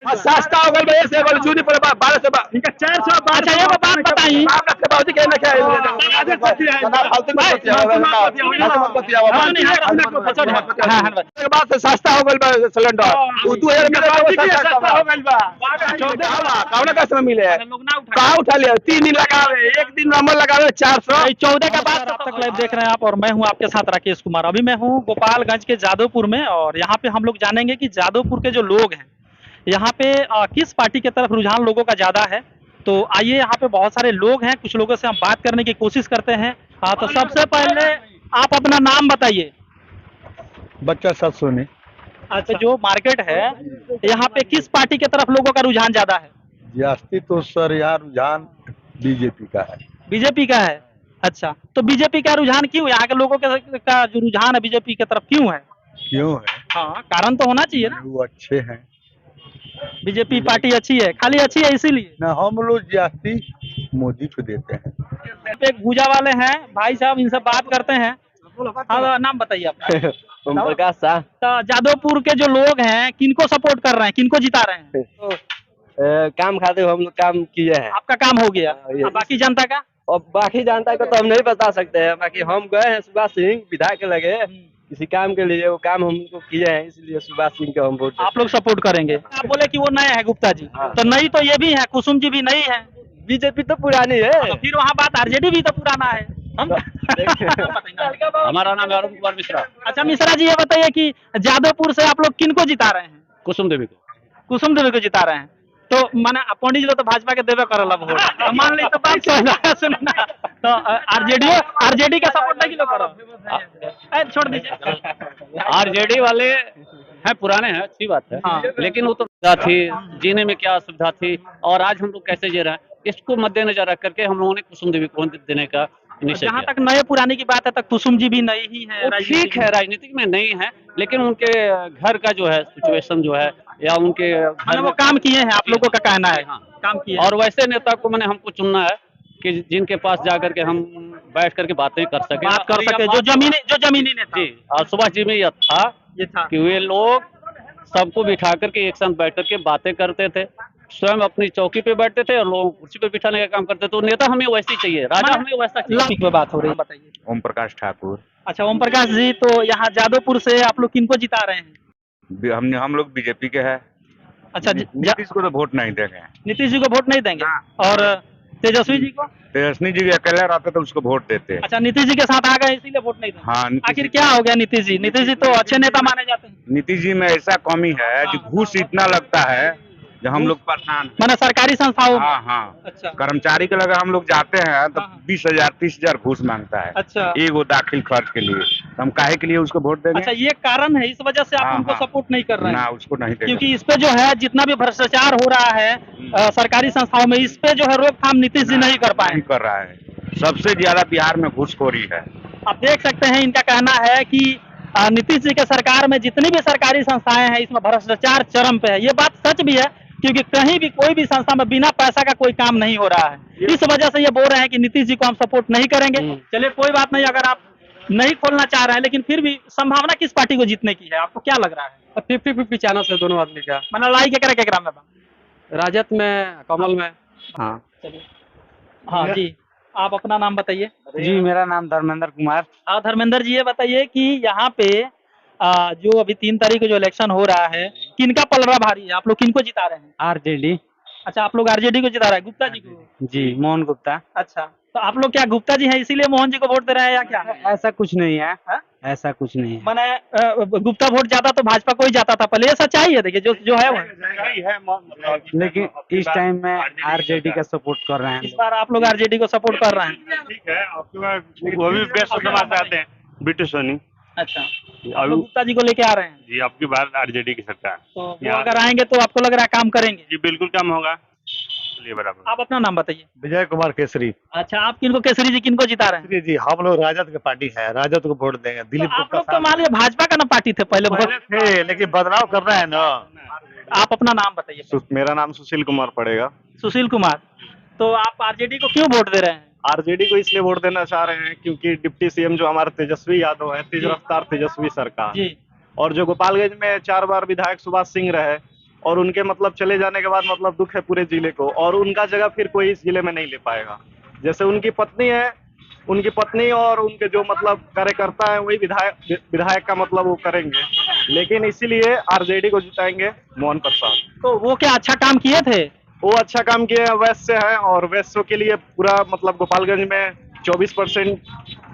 सस्ता हो गई भैया से बोले चूनी पर 1200 इनका 400 अच्छा ये बात बताइए आप रखते बहुत के ना क्या ना फालतू में सोचिए के बाद से सस्ता हो गई सिलेंडर 2000 में सस्ता हो गई बा 14 कौन का समय मिले कहां उठा लिया 3 दिन लगावे एक दिन नंबर लगावे 400 14 के बाद अब तक लाइव देख रहे हैं आप और मैं हूं आपके साथ राकेश कुमार। अभी मैं हूं गोपालगंज के जादवपुर में और यहाँ पे हम लोग जानेंगे कि जादवपुर के जो लोग हैं यहाँ पे किस पार्टी की तरफ रुझान लोगों का ज्यादा है। तो आइए यहाँ पे बहुत सारे लोग हैं, कुछ लोगों से हम बात करने की कोशिश करते हैं। तो सबसे पहले आप अपना नाम बताइए। बच्चा सब सुने। अच्छा जो मार्केट है यहाँ पे किस पार्टी की तरफ लोगों का रुझान ज्यादा है? जास्ती तो सर यहाँ रुझान बीजेपी का है। बीजेपी का है। अच्छा तो बीजेपी का रुझान क्यों, यहाँ के लोगों का जो रुझान है बीजेपी की तरफ क्यों है? क्यों है? हाँ कारण तो होना चाहिए ना। वो अच्छे हैं। बीजेपी पार्टी अच्छी है, खाली अच्छी है इसीलिए ना हम लोग जास्ती मोदी को देते हैं। एक भूजा वाले हैं भाई साहब, इनसे बात करते हैं। हाँ नाम बताइए आपका। ओम प्रकाश शाह। तो जादवपुर के जो लोग हैं किनको सपोर्ट कर रहे हैं, किनको जिता रहे हैं? काम खाते हम लोग काम किए हैं। आपका काम हो गया, बाकी जनता का? और बाकी जनता को तो हम नहीं बता सकते हैं। बाकी हम गए हैं सुभाष सिंह विधायक लगे किसी काम के लिए, वो काम हम उनको किए हैं, इसलिए सुभाष सिंह को हम वोट। आप लोग सपोर्ट करेंगे। आप बोले कि वो नए हैं गुप्ता जी। हाँ। तो नई तो ये भी है, कुसुम जी भी नई है। बीजेपी तो पुरानी है। तो फिर वहाँ बात आरजेडी भी तो पुराना है। हमारा नाम है अरुण कुमार मिश्रा। अच्छा मिश्रा जी ये बताइए कि जादवपुर से आप लोग किनको जिता रहे हैं? कुसुम देवी को। कुसुम देवी को जिता रहे हैं। तो माने पंडित जी लोग तो भाजपा के देवे करल अब वोट। तो मान ली तो बात सुनना तो आरजेडी का सपोर्ट नहीं करो। छोड़ दीजिए। आरजेडी वाले हैं, पुराने हैं, अच्छी बात है। हाँ। लेकिन वो तो सुविधा थी, जीने में क्या असुविधा थी और आज हम लोग कैसे जी रहे हैं, इसको मद्देनजर रख करके हम लोगों ने कुसुम देवी को देने का निश्चय जहाँ किया। तक नए पुराने की बात है तक कुसुम जी भी नई ही है। वो ठीक है, राजनीतिक में नहीं है, लेकिन उनके घर का जो है सिचुएशन जो है या उनके मैंने घर वो काम किए हैं, आप लोगों का कहना है। हाँ। काम किए और वैसे नेता को मैंने हमको चुनना है कि जिनके पास जाकर के हम बैठ करके बातें कर सके, बात कर सके, जो जमीनी नेता। जी। और सुभाष जी में यह था ये था कि वे लोग सबको बिठा करके एक साथ बैठ करके बातें करते थे, स्वयं अपनी चौकी पे बैठते थे और लोगों को कुर्सी पे बिठाने का काम करते थे। तो नेता हमें वैसे ही चाहिए, राजा हमें वैसा चाहिए। पे बात हो रही है, बताइए। ओम प्रकाश ठाकुर। अच्छा ओम प्रकाश जी, तो यहाँ जादवपुर से आप लोग किनको जिता रहे हैं? हम लोग बीजेपी के हैं। अच्छा नीतीश को तो वोट नहीं देंगे। नीतीश जी को वोट नहीं देंगे। और तेजस्वी जी को? तेजस्वी जी भी अकेले रहते तो उसको वोट देते हैं। अच्छा नीतीश जी के साथ आ गए इसीलिए वोट नहीं देंगे। हाँ, आखिर क्या हो गया नीतीश जी? नीतीश जी तो अच्छे नेता माने जाते हैं। नीतीश जी में ऐसा कमी है जो घूस इतना लगता है जो हम लोग परेशान। माने सरकारी संस्थाओं में? हाँ हाँ। अच्छा कर्मचारी के लगे हम लोग जाते हैं तो हाँ। 20,000 30,000 घूस मांगता है। अच्छा एगो दाखिल खर्च के लिए। तो हम काहे के लिए उसको वोट देंगे? अच्छा ये कारण है, इस वजह से आप हाँ, उनको हाँ। सपोर्ट नहीं कर रहे ना हैं? उसको नहीं देंगे। क्योंकि इस पे जो है जितना भी भ्रष्टाचार हो रहा है सरकारी संस्थाओं में, इस पे जो है रोकथाम नीतीश जी नहीं कर पाए। नहीं कर रहा है। सबसे ज्यादा बिहार में घूसखोरी है। आप देख सकते हैं इनका कहना है कि नीतीश जी के सरकार में जितनी भी सरकारी संस्थाएं हैं इसमें भ्रष्टाचार चरम पे है। ये बात सच भी है क्योंकि कहीं भी कोई भी संस्था में बिना पैसा का कोई काम नहीं हो रहा है। इस वजह से ये बोल रहे हैं कि नीतीश जी को हम सपोर्ट नहीं करेंगे। चलिए कोई बात नहीं, अगर आप नहीं खोलना चाह रहे हैं, लेकिन फिर भी संभावना किस पार्टी को जीतने की है, आपको क्या लग रहा है? 50-50 चांस है दोनों आदमी का। मतलब लड़ाई केकरा में बा? राजद में, कमल में। हाँ चलिए हाँ जी, आप अपना नाम बताइए। जी, मेरा नाम धर्मेंद्र कुमार। हाँ धर्मेंद्र जी, ये बताइए कि यहाँ पे जो अभी 3 तारीख को जो इलेक्शन हो रहा है किनका पलड़ा भारी है, आप लोग किनको जिता रहे हैं? आरजेडी। अच्छा आप लोग आरजेडी को जिता रहे हैं, गुप्ता जी को? जी, मोहन गुप्ता। अच्छा तो आप लोग क्या गुप्ता जी हैं इसीलिए मोहन जी को वोट दे रहे हैं या क्या? ऐसा कुछ नहीं है। हाँ? ऐसा कुछ नहीं है। मैंने गुप्ता वोट जाता तो भाजपा को ही जाता था पहले, ये सच्चाई है। देखिए जो है वो। लेकिन इस टाइम में आरजेडी का सपोर्ट कर रहे हैं। इस बार आप लोग आरजेडी को सपोर्ट कर रहे हैं। ठीक है, आपके वो भी बेस्ट समाज चाहते हैं, बिट्टू सोनी। अच्छा आप लोग गुप्ता जी को लेके आ रहे हैं जी, आपकी बार आरजेडी की सरकार। तो वो अगर आएंगे तो आपको लग रहा है काम करेंगे? जी बिल्कुल काम होगा। चलिए बराबर। आप अपना नाम बताइए। विजय कुमार केसरी। अच्छा आप किनको, केसरी जी किनको जिता रहे हैं? जी हम लोग राजद की पार्टी है, राजद को वोट देंगे। तो आप लोग तो मान लीजिए भाजपा का ना पार्टी थे पहले थे, लेकिन बदलाव करना है ना। आप अपना नाम बताइए। मेरा नाम सुशील कुमार पड़ेगा। सुशील कुमार, तो आप आरजेडी को क्यों वोट दे रहे हैं? आरजेडी को इसलिए वोट देना चाह रहे हैं क्योंकि डिप्टी सीएम जो हमारे तेजस्वी यादव है, तेज रफ्तार तेजस्वी सरकार, जी और जो गोपालगंज में 4 बार विधायक सुभाष सिंह रहे, और उनके मतलब चले जाने के बाद मतलब दुख है पूरे जिले को, और उनका जगह फिर कोई इस जिले में नहीं ले पाएगा। जैसे उनकी पत्नी है, उनकी पत्नी और उनके जो मतलब कार्यकर्ता है वही विधायक का मतलब वो करेंगे, लेकिन इसीलिए आरजेडी को जिताएंगे मोहन प्रसाद। तो वो क्या अच्छा काम किए थे? वो अच्छा काम किए हैं, वैश्य है, और वैश्यों के लिए पूरा मतलब गोपालगंज में 24%।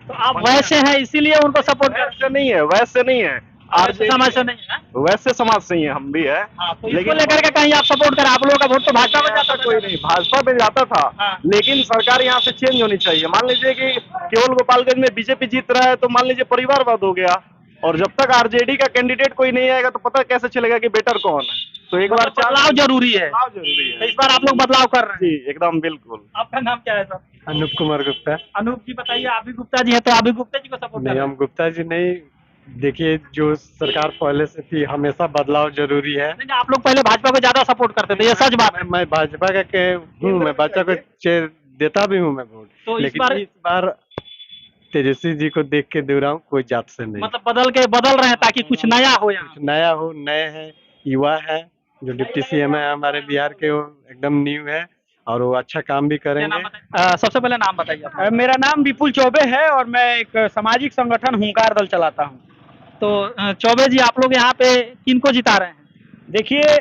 तो आप वैसे हैं इसीलिए उनको सपोर्ट कर, वैश्य नहीं है, वैश्य नहीं है, आरजेडी समाज से नहीं है। वैश्य समाज से ही है, हम भी है। तो इसको लेकर के कहीं आप सपोर्ट करें? आप लोगों का वोट तो भाजपा में जाता कोई नहीं, भाजपा में जाता था, लेकिन सरकार यहाँ से चेंज होनी चाहिए। मान लीजिए कि केवल गोपालगंज में बीजेपी जीत रहा है तो मान लीजिए परिवारवाद हो गया, और जब तक आरजेडी का कैंडिडेट कोई नहीं आएगा तो पता कैसे चलेगा कि बेटर कौन है। तो एक बार बदलाव जरूरी है। बदलाव जरूरी है। इस बार आप लोग बदलाव कर रहे हैं? जी एकदम बिल्कुल। आपका नाम क्या है सर? अनूप कुमार गुप्ता। अनूप जी बताइए, आप भी गुप्ता जी है तो आप भी गुप्ता जी को सपोर्ट कर नहीं, रहे हम गुप्ता जी नहीं, देखिए जो सरकार पहले से थी, हमेशा बदलाव जरूरी है। हैं? आप लोग पहले भाजपा को ज्यादा सपोर्ट करते थे, ये सच बात है। मैं भाजपा का हूँ, मैं भाजपा को देता भी हूँ मैं वोट, तो लेकिन इस बार तेजस्वी जी को देख के दे रहा हूँ, कोई जात से नहीं। मतलब बदल रहे हैं ताकि कुछ नया हो यहाँ। कुछ नया हो, नए हैं, युवा है, जो डिप्टी सीएम है हमारे बिहार के, वो एकदम न्यू है और वो अच्छा काम भी करेंगे। सबसे पहले नाम बताइए अपना। मेरा नाम विपुल चौबे है और मैं एक सामाजिक संगठन हुंकार दल चलाता हूँ। तो चौबे जी, आप लोग यहाँ पे किनको जिता रहे हैं? देखिए,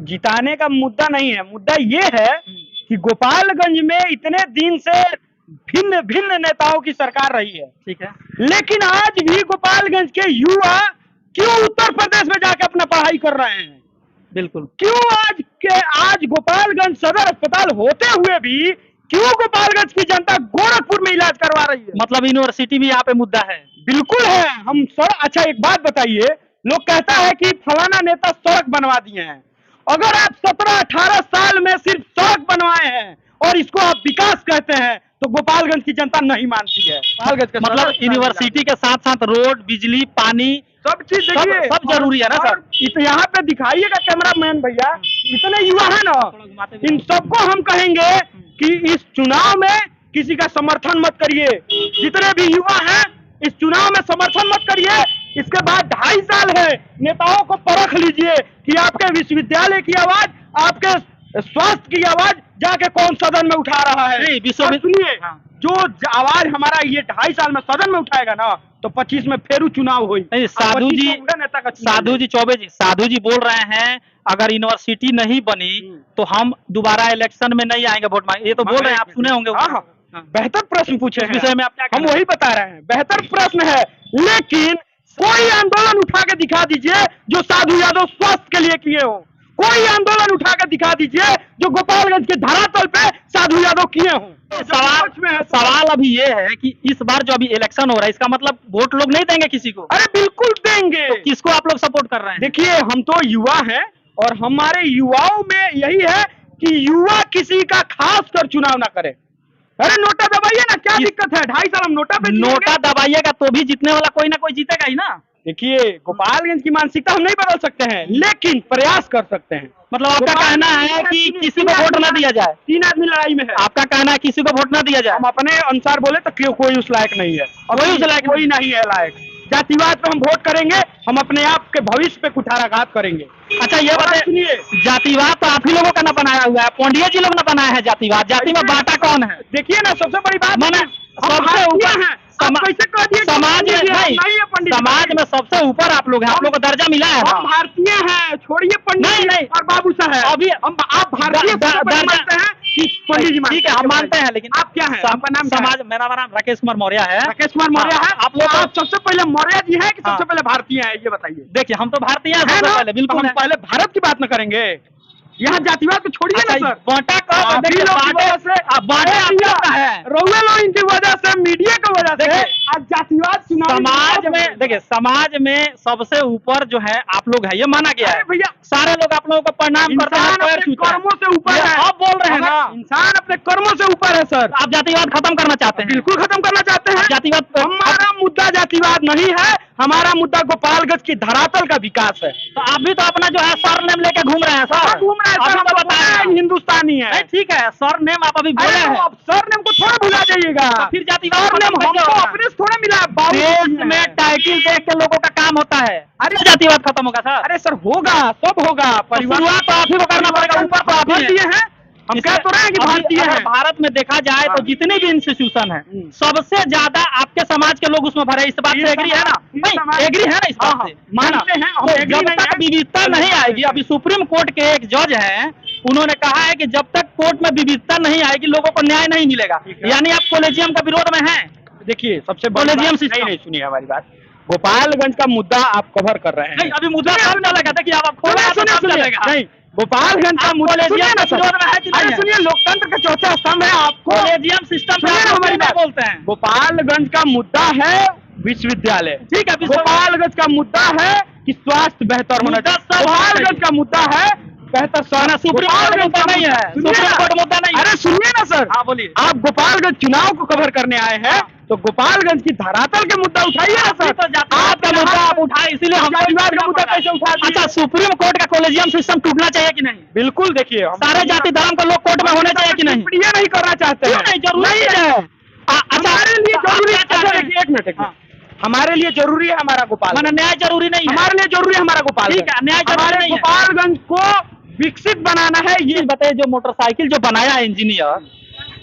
जिताने का मुद्दा नहीं है, मुद्दा ये है कि गोपालगंज में इतने दिन से भिन्न भिन्न नेताओं की सरकार रही है, ठीक है, लेकिन आज भी गोपालगंज के युवा क्यों उत्तर प्रदेश में जाकर अपना पढ़ाई कर रहे हैं? बिल्कुल। क्यों आज गोपालगंज सदर अस्पताल होते हुए भी क्यों गोपालगंज की जनता गोरखपुर में इलाज करवा रही है? मतलब यूनिवर्सिटी भी यहाँ पे मुद्दा है। बिल्कुल है। हम सर, अच्छा एक बात बताइए, लोग कहता है कि फलाना नेता सड़क बनवा दिए हैं। अगर आप 17-18 साल में सिर्फ सड़क बनवाए हैं और इसको आप विकास कहते हैं तो गोपालगंज की जनता नहीं मानती है। गोपालगंज के मतलब यूनिवर्सिटी के साथ साथ रोड, बिजली, पानी, सब चीज देखिए, सब जरूरी है ना सर। यहाँ पे दिखाइएगा कैमरामैन भैया, इतने युवा है ना, इन सबको हम कहेंगे कि इस चुनाव में किसी का समर्थन मत करिए। जितने भी युवा हैं इस चुनाव में समर्थन मत करिए। इसके बाद 2.5 साल है, नेताओं को परख लीजिए कि आपके विश्वविद्यालय की आवाज, आपके स्वास्थ्य की आवाज जाके कौन सदन में उठा रहा है। सुनिए, जो आवाज हमारा ये 2.5 साल में सदन में उठाएगा ना, तो 25 में फिर चुनाव हुई। साधु जी चौबे जी, साधु जी बोल रहे हैं अगर यूनिवर्सिटी नहीं बनी तो हम दोबारा इलेक्शन में नहीं आएंगे वोट मांगे। ये तो बोल रहे हैं, आप सुने होंगे। हाँ, बेहतर प्रश्न पूछे हैं, विषय में आप क्या हम वही बता रहे हैं, बेहतर प्रश्न है। लेकिन कोई आंदोलन उठा के दिखा दीजिए जो साधु यादव स्वास्थ्य के लिए किए हो। कोई आंदोलन उठा के दिखा दीजिए जो गोपालगंज के धरातल पे साधु यादव किए हों। सवाल अभी ये है कि इस बार जो अभी इलेक्शन हो रहा है, इसका मतलब वोट लोग नहीं देंगे किसी को? अरे बिल्कुल देंगे। तो किसको आप लोग सपोर्ट कर रहे हैं? देखिए, हम तो युवा हैं और हमारे युवाओं में यही है कि युवा किसी का खास कर चुनाव ना करे। अरे नोटा दबाइए ना, क्या दिक्कत है? 2.5 साल हम नोटा पे नोटा दबाइएगा तो भी जीतने वाला कोई ना कोई जीतेगा ही ना। देखिए, गोपालगंज की मानसिकता हम नहीं बदल सकते हैं, लेकिन प्रयास कर सकते हैं। मतलब आपका कहना है कि किसी को वोट ना दिया जाए? 3 आदमी लड़ाई में है। आपका कहना है किसी को वोट ना दिया जाए? हम अपने अनुसार बोले तो कोई उस लायक नहीं है, कोई नहीं है लायक। जातिवाद पे हम वोट करेंगे, हम अपने आप के भविष्य पे कुठाराघात करेंगे। अच्छा ये बताइए, जातिवाद तो आप ही लोगों का ना बनाया हुआ है, पंडिया जी लोग ना बनाया है जातिवाद। जाति में बांटा कौन है? देखिए ना, सबसे बड़ी बात मैंने सबसे ऊपर है समाज में सबसे ऊपर आप लोग हैं, आप लोग को दर्जा मिला है। हम भारतीय हैं, छोड़िए पंडित नहीं और बाबू साहब। अभी आप भारतीय मानते हैं कि पंडित जी? ठीक है, हम मानते हैं, लेकिन आप क्या हैं? आपका नाम समाज, मेरा नाम राकेश कुमार मौर्य है। राकेश कुमार मौर्य है। आप लोग सबसे पहले मौर्य जी हैं कि सबसे पहले भारतीय हैं, ये बताइए। देखिए, हम तो भारतीय हैं सबसे पहले, बिल्कुल। हम पहले भारत की बात न करेंगे, यहाँ जातिवाद को छोड़िए ना सर। बांटा का रउआ लोग इनकी वजह से, मीडिया की वजह से आज जातिवाद समाज में, देखिए समाज में सबसे ऊपर जो है आप लोग है, ये माना गया है भैया। सारे लोग आप लोगों को प्रणाम करते हैं, कर्मों से ऊपर है। आप बोल रहे हैं ना, इंसान अपने कर्मों से ऊपर है सर। आप जातिवाद खत्म करना चाहते हैं? बिल्कुल खत्म करना चाहते हैं जातिवाद। हमारा मुद्दा जातिवाद नहीं है, हमारा मुद्दा गोपालगंज की धरातल का विकास है। तो आप भी तो अपना जो है सरनेम लेके घूम रहे हैं सर। घूम रहे हैं सर, हम तो बताएं हिंदू हिंदुस्तानी है। नहीं ठीक है, सर नेम आप अभी बोले अरे हैं, अब सर नेम को थोड़ा भुला जाइएगा। तो फिर जातिवाद सर नेम खत्म कैसे हमको होगा? अपने से थोड़ा मिला है, बाबू देश जी में हैं। टाइटिल देख के लोगों का काम होता है, अरे अरे जातिवाद खत्म होगा सर? अरे सर होगा, सब होगा। शुरुआत तो आप ही को करना पड़ेगा, ऊपर तो आप ही भारतीय हैं। हैं, हम कह तो रहे हैं कि अभी भारतीय अगर हैं। भारत में देखा जाए तो जितने भी इंस्टीट्यूशन है, सबसे ज्यादा आपके समाज के लोग उसमें भरे, इस बात से एग्री है ना? नहीं एग्री है ना इस बात से? मानते हैं, हम तो एग्री जब नहीं तक हैं। विविधता नहीं आएगी, अभी सुप्रीम कोर्ट के एक जज हैं, उन्होंने कहा है कि जब तक कोर्ट में विविधता नहीं आएगी लोगों को न्याय नहीं मिलेगा। यानी आप कॉलेजियम का विरोध में हैं? देखिए सबसे कॉलेजियम नहीं सिस्टम। नहीं सुनिए हमारी बात, गोपालगंज का मुद्दा आप कवर कर रहे हैं। नहीं अभी मुद्दा कब चलेगा? देखिए अब खोला तो सुनिए कब सुनिए चलेगा? नहीं, गोपालगंज का आप मुद्दा कॉलेजियम सुनिए ना के विरोध में है कि सर। नहीं अरे है? सुनिए, लोकतंत्र का चौथा स्तंभ है आपको। कॉलेजियम सिस्टम पे सुनिए आप ना हमारी क्या बात, बोलते हैं? गोपालगंज का मुद्दा है विश्वविद्यालय। ठीक है, गोपालगंज का मुद्दा है कि स्वास्थ्य बेहतर होना मुद्दा चाहिए। सब गोपालगंज का मुद्दा है बेहतर स्वास्थ्य। सुप्रीम कोर्ट गोपालगंज मुद्दा का नहीं है, सुनिए सुप्रीम ना। कोर्ट मुद्दा नहीं है। अरे सुनिए ना सर, हाँ बोलिए। आप गोपालगंज चुनाव को कवर करने आए हैं तो गोपालगंज की धरातल के मुद्दा उठाइए ना सर। तो जातिवाद का मुद्दा आप उठाए, इसीलिए हम जातिवाद का मुद्दा कैसे उठा दिए? अच्छा, सुप्रीम कोर्ट का कॉलेजियम सिस्टम टूटना चाहिए कि नहीं? बिल्कुल देखिए, हम सारे जाति धर्म के लोग कोर्ट में होने चाहिए कि नहीं? ये नहीं करना चाहते क्यों हैं। नहीं? जरूरी है। अच्छा, हमारे लिए तो आप जरूरी क्या है। चाह अच्छा रहे हैं? देखिए, एक मिनट हमारे लिए जरूरी है हमारा गोपाल। माने न्याय जरूरी नहीं है? हमारे लिए जरूरी है हमारा गोपाल। ठीक है, न्याय जरूरी हमारे नहीं है। गोपालगंज को विकसित बनाना है। ये बताइए, जो मोटरसाइकिल जो बनाया है इंजीनियर,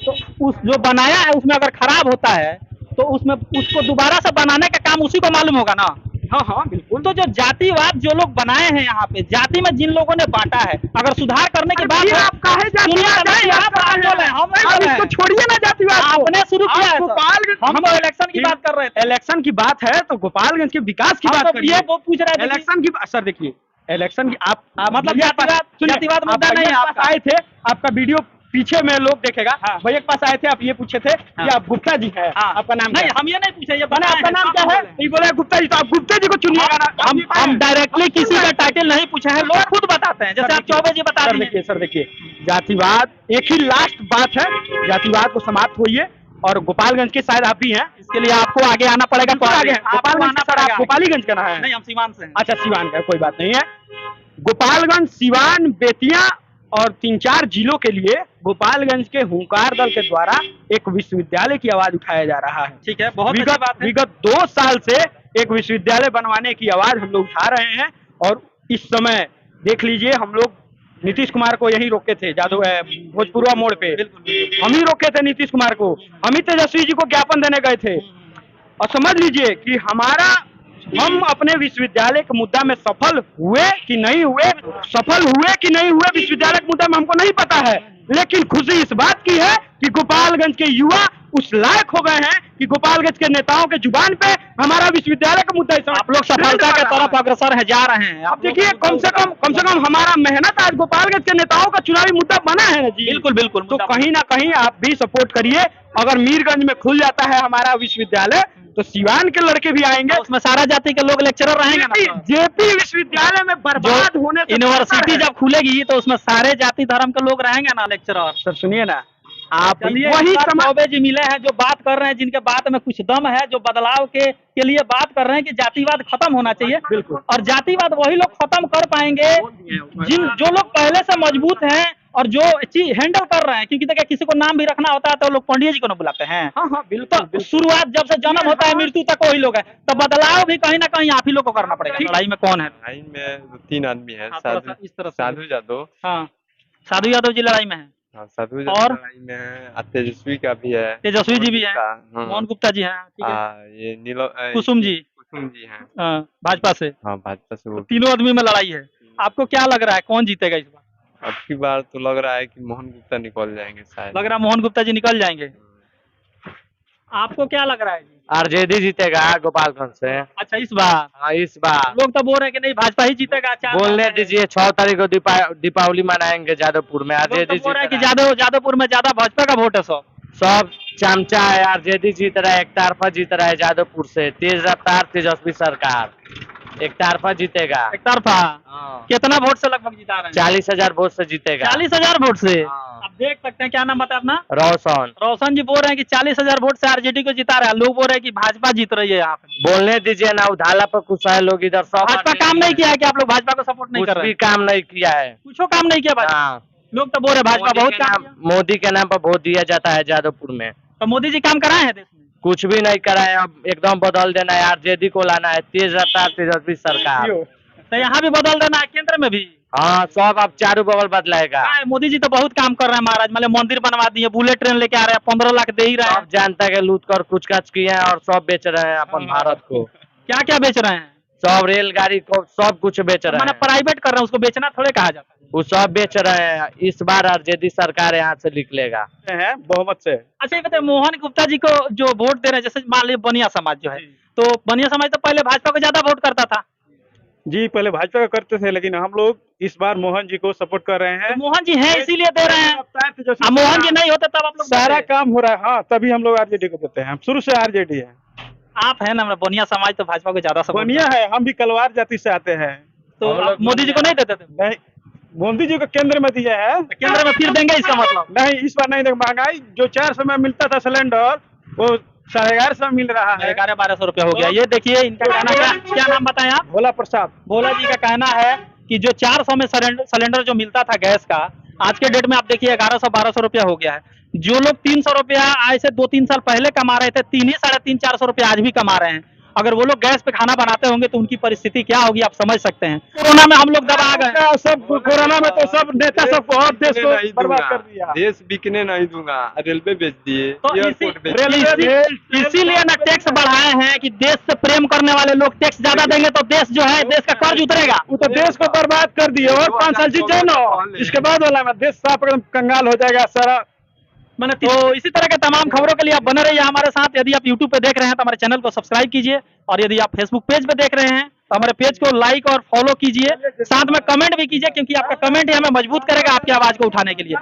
तो उस जो बनाया है उसमें अगर खराब होता है तो उसमें उसको दोबारा से बनाने का काम उसी को मालूम होगा ना? हाँ हाँ बिल्कुल। तो जो जातिवाद जो लोग बनाए हैं यहाँ पे, जाति में जिन लोगों ने बांटा है, अगर सुधार करने की बात फिर है, आप काहे सुनिए जातिवाद ना, नहीं, आप बोले, हम नहीं आप बोले हैं। इसको छोड़िए ना जातिवाद को। आपने शुरू किया है सर। गोपालगंज हम तो इलेक्शन की बात कर रहे थे। इलेक्शन की बात है तो गोपालगंज के विकास की हम बात तो करिए। ये वो पूछ रहे थे कि- इलेक्शन की सर देखिए, इलेक्शन की आप मतलब भैया के पास- जातिवाद- सुनिए, जातिवाद आप मुद्दा भैया नहीं है के पास आपका। आए थे, आपका वीडियो पीछे में लोग देखेगा। हाँ। भैया के पास आए थे, आप ये पूछे थे कि आप गुप्ता जी हैं। हाँ। आपका नाम नहीं, क्या है? हम ये नहीं पूछे, ये मैंने आपका नाम क्या है? ये बोला गुप्ता जी, तो आप गुप्ता जी को चुनिएगा ना। हम डायरेक्टली किसी का टाइटल नहीं पूछे हैं, लोग खुद बताते हैं, जैसे आप चौबे जी बता सर दिए। देखिए, सर देखिए, जातिवाद एक ही लास्ट बात है, जातिवाद को समाप्त होइए। और गोपालगंज के शायद आप भी हैं, इसके लिए आपको आगे आना पड़ेगा। बिल्कुल आगे हैं। आपको गोपालगंज आना का सर, आप पड़ेगा। गोपालीगंज का ना है? नहीं, हम सीवान से हैं। अच्छा सीवान का, कोई बात नहीं है। गोपालगंज, सीवान, बेतिया और 3-4 जिलों के लिए गोपालगंज के हुंकार दल के द्वारा एक विश्वविद्यालय की आवाज उठाया जा रहा है। ठीक है, बहुत अच्छी बात है। विगत 2 साल से एक विश्वविद्यालय बनवाने की आवाज हम लोग उठा रहे हैं। और इस समय देख लीजिए, हम लोग नीतीश कुमार को यही रोके थे, भोजपुरा मोड़ पे हम ही रोके थे नीतीश कुमार को। हम ही तेजस्वी जी को ज्ञापन देने गए थे। और समझ लीजिए कि हम अपने विश्वविद्यालय के मुद्दा में सफल हुए कि नहीं हुए, विश्वविद्यालय के मुद्दा में हमको नहीं पता है। लेकिन खुशी इस बात की है कि गोपालगंज के युवा उस लायक हो गए हैं कि गोपालगंज के नेताओं के जुबान पे हमारा विश्वविद्यालय का मुद्दा इस समय आप लोग सफलता के तरफ अग्रसर है, जा रहे हैं। अब देखिए, कम से कम हमारा मेहनत आज गोपालगंज के नेताओं का चुनावी मुद्दा बना है ना जी। बिल्कुल बिल्कुल। तो कहीं ना कहीं आप भी सपोर्ट करिए। अगर मीरगंज में खुल जाता है हमारा विश्वविद्यालय तो सीवान के लड़के भी आएंगे। उसमें सारा जाति के लोग लेक्चरर रहेंगे ना? जेपी विश्वविद्यालय में बर्बाद होने से यूनिवर्सिटी जब खुलेगी तो उसमें सारे जाति धर्म के लोग रहेंगे ना लेक्चरर? सर सुनिए ना, आप चलिए, वही चौबे जी मिले हैं जो बात कर रहे हैं, जिनके बात में कुछ दम है, जो बदलाव के लिए बात कर रहे हैं कि जातिवाद खत्म होना चाहिए। बिल्कुल। और जातिवाद वही लोग खत्म कर पाएंगे जो लोग पहले से मजबूत हैं और जो चीज हैंडल कर रहे हैं। क्योंकि देखिए, किसी को नाम भी रखना होता है तो लोग पंडित जी को ना बुलाते हैं। हाँ हाँ बिल्कुल। तो शुरुआत जब से जन्म होता है मृत्यु तक वही लोग है, तो बदलाव भी कहीं ना कहीं आप ही लोग को करना पड़ेगा। लड़ाई में कौन है? लड़ाई में 3 आदमी है। हाँ, थोड़ा सा इस तरह से। साधु यादव। हाँ, साधु यादव जी लड़ाई में है, हाँ, साधु और? यादव लड़ाई में है। तेजस्वी का भी है, तेजस्वी जी भी हैं, हाँ। मोहन गुप्ता जी हैं, ठीक है, हाँ, ये कुसुम जी हैं। हाँ, भाजपा से। हाँ, भाजपा से वो। तीनों आदमी में लड़ाई है। आपको क्या लग रहा है कौन जीतेगा इस बार? अब की बार तो लग रहा है कि मोहन गुप्ता निकल जाएंगे शायद। लग रहा है मोहन गुप्ता जी निकल जाएंगे। आपको क्या लग रहा है जी? आरजेडी जीतेगा गोपालगंज से। अच्छा, इस बार हाँ, इस बार लोग तो बोल रहे हैं कि नहीं भाजपा ही जीतेगा। अच्छा, बोलने दीजिए। 6 तारीख को दीपावली मनाएंगे जादवपुर में। लोग तो आरजेडी बोल रहे हैं कि जीतेगा। जादवपुर में ज्यादा भाजपा का वोट है। सब चमचा है। आरजेडी जीत रहा है, एक तरफा जीत रहा है जादवपुर से। तेज रफ्तार तेजस्वी सरकार एक तरफा जीतेगा। एक तरफा हाँ। कितना वोट से लगभग जिता रहे हैं? 40,000 वोट से जीतेगा। 40,000 वोट से। हाँ। आप देख सकते हैं, क्या नाम बताया अपना? रोशन। रोशन जी बोल रहे हैं कि 40,000 वोट से आरजेडी को जिता रहा है। लोग बोल रहे हैं कि भाजपा जीत रही है यहाँ पे। बोलने दीजिए ना, उधाला पर कुछ है लोग इधर। सब भाजपा काम नहीं किया है कि आप लोग भाजपा को सपोर्ट नहीं कुछ कर रहे भी हैं? काम नहीं किया है। कुछ काम नहीं किया भाजपा। हाँ, लोग तो बोल रहे भाजपा बहुत काम किया। मोदी के नाम पर वोट दिया जाता है जादवपुर में। तो मोदी जी काम कराए हैं देश में? कुछ भी नहीं करा है, अब एकदम बदल देना है, आरजेडी को लाना है, तेज रफ्तार तेजस्वी सरकार। तो यहाँ भी बदल देना है, केंद्र में भी। हाँ, सब अब चारों बगल बदलाएगा। मोदी जी तो बहुत काम कर रहे हैं महाराज, मतलब मंदिर बनवा दिए, बुलेट ट्रेन लेके आ रहे हैं, 15 लाख दे ही रहे हैं। सब जनता के लूट कर कुछ काच किए हैं और सब बेच रहे हैं अपन भारत को। क्या क्या बेच रहे हैं? सब रेलगाड़ी को सब कुछ बेच रहे मैंने हैं। प्राइवेट कर रहे हैं, उसको बेचना थोड़े कहा जाता है। वो सब बेच रहे हैं। इस बार आरजेडी सरकार यहाँ से निकलेगा हैं बहुमत से। अच्छा ये बताइए, मोहन गुप्ता जी को जो वोट दे रहे हैं, जैसे मान लीजिए बनिया समाज जो है, तो बनिया समाज तो पहले भाजपा को ज्यादा वोट करता था। जी पहले भाजपा का करते थे, लेकिन हम लोग इस बार मोहन जी को सपोर्ट कर रहे हैं। तो मोहन जी हैं इसीलिए दे रहे हैं। अब मोहन जी नहीं होते तब आप लोग सारा देते। काम हो रहा है। हाँ, तभी हम लोग आरजेडी को देते हैं। हम शुरू से आरजेडी है। आप है ना, बनिया समाज तो भाजपा को ज्यादा सपोर्ट बनिया है, हम भी कलवार जाति से आते हैं। तो आप मोदी जी को नहीं देते थे? नहीं, मोदी जी को केंद्र में दिया है। केंद्र में फिर देंगे इसका मतलब? नहीं, इस बार नहीं देंगे। महंगाई जो 400 में मिलता था सिलेंडर, वो 1150 में मिल रहा है। 1100-1200 रुपया हो गया। ये देखिए इनका कहना क्या नाम बताएं आप? भोला प्रसाद। भोला जी का कहना है कि जो 400 में सिलेंडर जो मिलता था गैस का, आज के डेट में आप देखिए 1100-1200 रुपया हो गया है। जो लोग 300 रुपया आज से 2-3 साल पहले कमा रहे थे, 300-400 रुपया आज भी कमा रहे हैं। अगर वो लोग गैस पे खाना बनाते होंगे तो उनकी परिस्थिति क्या होगी आप समझ सकते हैं। कोरोना में हम लोग दबा गए। सब कोरोना में तो सब नेता सब और देश को बर्बाद कर दिया। देश बिकने नहीं दूंगा, रेलवे बेच दिए, तो एयरपोर्ट बेच दिए। इसीलिए ना टैक्स बढ़ाए हैं कि देश से प्रेम करने वाले लोग टैक्स ज्यादा देंगे तो देश जो है, देश का कर्ज उतरेगा। वो तो देश को बर्बाद कर दिए। और 5 साल जीत जाए ना, इसके बाद वाला में देश साफ एकदम कंगाल हो जाएगा सारा। मैंने तो इसी तरह के तमाम खबरों के लिए आप बने रहिए हमारे साथ। यदि आप YouTube पे देख रहे हैं तो हमारे चैनल को सब्सक्राइब कीजिए, और यदि आप Facebook पेज पे देख रहे हैं तो हमारे पेज को लाइक और फॉलो कीजिए, साथ में कमेंट भी कीजिए, क्योंकि आपका कमेंट ही हमें मजबूत करेगा आपकी आवाज को उठाने के लिए।